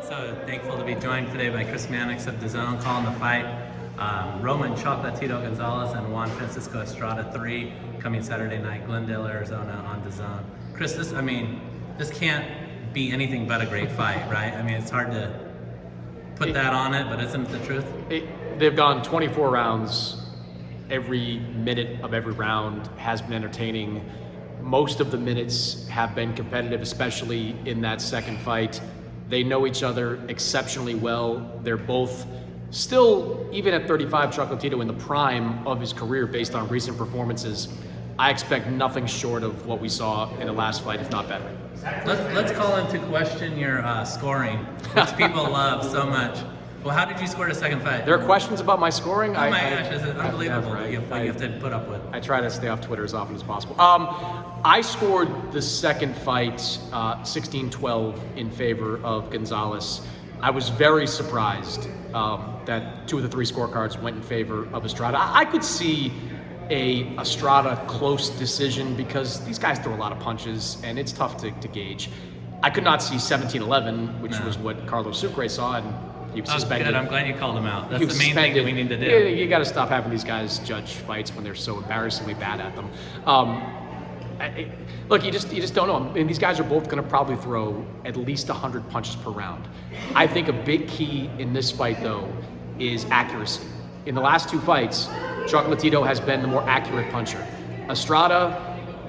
So thankful to be joined today by Chris Mannix of Dazn'S calling the fight. Roman Chocolatito Gonzalez and Juan Estrada 3 coming Saturday night, Glendale, Arizona on Dazn'S. Chris, this can't be anything but a great fight, right? I mean, it's hard to put that on it, but isn't it the truth? They've gone 24 rounds. Every minute of every round has been entertaining. Most of the minutes have been competitive, especially in that second fight. They know each other exceptionally well. They're both still, even at 35, Chocolatito in the prime of his career based on recent performances. I expect nothing short of what we saw in the last fight, if not better. Let's call into question your scoring, which people love so much. Well, how did you score the second fight? There are questions about my scoring. Oh my gosh, it's unbelievable right? you have to put up with. I try to stay off Twitter as often as possible. I scored the second fight 16-12 in favor of Gonzalez. I was very surprised that 2 of the 3 scorecards went in favor of Estrada. I could see a Estrada close decision because these guys throw a lot of punches and it's tough to gauge. I could not see 17-11, which was what Carlos Sucre saw, and he was suspended. Good. I'm glad you called him out. That's the main thing that we need to do. Yeah, you got to stop having these guys judge fights when they're so embarrassingly bad at them. Look, you just don't know. I mean, these guys are both going to probably throw at least 100 punches per round. I think a big key in this fight, though, is accuracy. In the last 2 fights, Chocolatito has been the more accurate puncher. Estrada,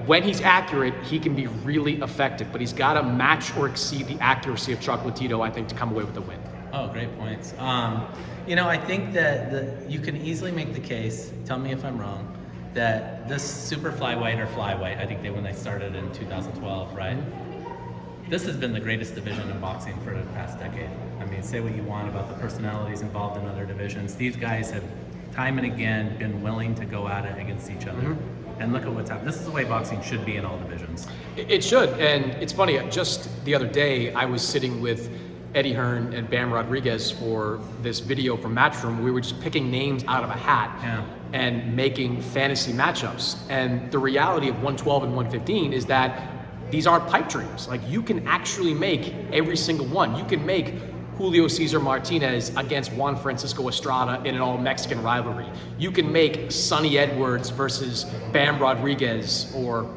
when he's accurate, he can be really effective, but he's got to match or exceed the accuracy of Chocolatito, I think, to come away with the win. Oh, great points. I think that you can easily make the case, tell me if I'm wrong, that this super flyweight or flyweight, I think when they started in 2012, right? Mm-hmm. This has been the greatest division in boxing for the past decade. I mean, say what you want about the personalities involved in other divisions. These guys have time and again been willing to go at it against each other. Mm-hmm. And look at what's happened. This is the way boxing should be in all divisions. It should, and it's funny, just the other day I was sitting with Eddie Hearn and Bam Rodriguez for this video from Matchroom. We were just picking names out of a hat and making fantasy matchups. And the reality of 112 and 115 is that these aren't pipe dreams. Like, you can actually make every single one. You can make Julio Cesar Martinez against Juan Francisco Estrada in an all-Mexican rivalry. You can make Sonny Edwards versus Bam Rodriguez, or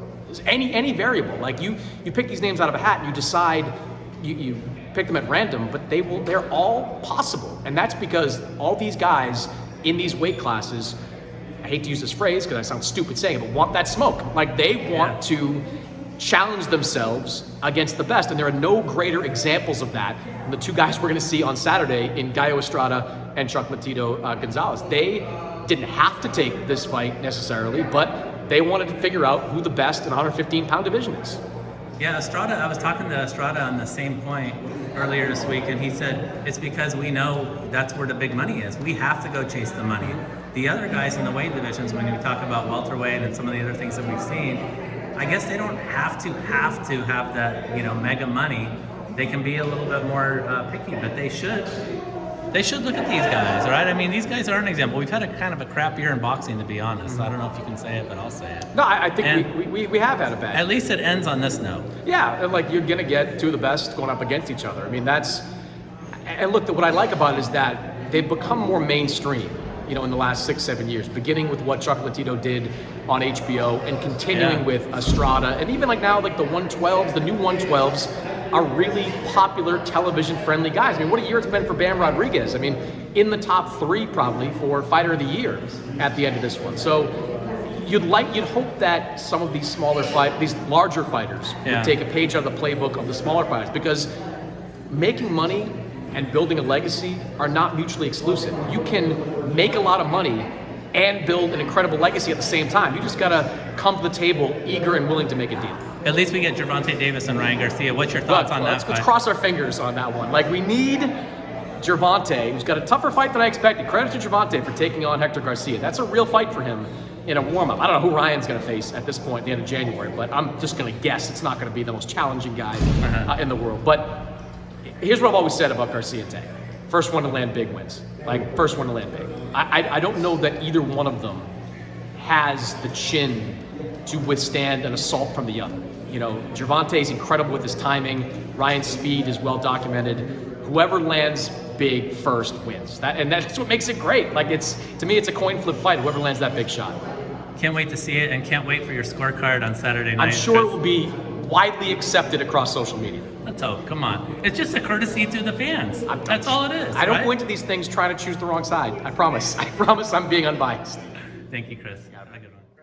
any variable. Like, you pick these names out of a hat and you decide, you pick them at random, but they're all possible. And that's because all these guys in these weight classes, I hate to use this phrase because I sound stupid saying it, but want that smoke. Like, they want to challenge themselves against the best. And there are no greater examples of that than the 2 guys we're gonna see on Saturday in Gallo Estrada and Chocolatito Gonzalez. They didn't have to take this fight necessarily, but they wanted to figure out who the best in the 115-pound division is. Yeah, Estrada, I was talking to Estrada on the same point earlier this week, and he said it's because we know that's where the big money is. We have to go chase the money. The other guys in the weight divisions, when we talk about welterweight and some of the other things that we've seen, I guess they don't have to have that, mega money. They can be a little bit more picky, but they should look at these guys, right? I mean, these guys are an example. We've had a kind of a crap year in boxing, to be honest. Mm-hmm. I don't know if you can say it, but I'll say it. No, I think we have had a bad. At least it ends on this note. Yeah, and like, you're gonna get 2 of the best going up against each other. I mean, and look, what I like about it is that they've become more mainstream, in the last 6-7 years, beginning with what Chocolatito did on HBO and continuing with Estrada. And even like now, like the 112s, the new 112s are really popular television-friendly guys. I mean, what a year it's been for Bam Rodriguez. I mean, in the top 3 probably for Fighter of the Year at the end of this one. So you'd hope that some of these these larger fighters would take a page out of the playbook of the smaller fighters, because making money and building a legacy are not mutually exclusive. You can make a lot of money and build an incredible legacy at the same time. You just gotta come to the table eager and willing to make a deal. At least we get Gervonta Davis and Ryan Garcia. What's your thoughts on that fight? Let's cross our fingers on that one. Like, we need Gervonta, who's got a tougher fight than I expected. Credit to Gervonta for taking on Hector Garcia. That's a real fight for him in a warm-up. I don't know who Ryan's gonna face at this point at the end of January, but I'm just gonna guess it's not gonna be the most challenging guy in the world. But here's what I've always said about Garcia and Tay. First one to land big wins. Like, first one to land big. I don't know that either one of them has the chin to withstand an assault from the other. Gervonta is incredible with his timing. Ryan's speed is well documented. Whoever lands big first wins. That's what makes it great. Like to me, it's a coin flip fight. Whoever lands that big shot. Can't wait to see it, and can't wait for your scorecard on Saturday night. I'm sure it will be widely accepted across social media. Let's hope. Come on. It's just a courtesy to the fans. That's all it is. I don't right? go into these things trying to choose the wrong side. I promise. I promise I'm being unbiased. Thank you, Chris. Have a good one.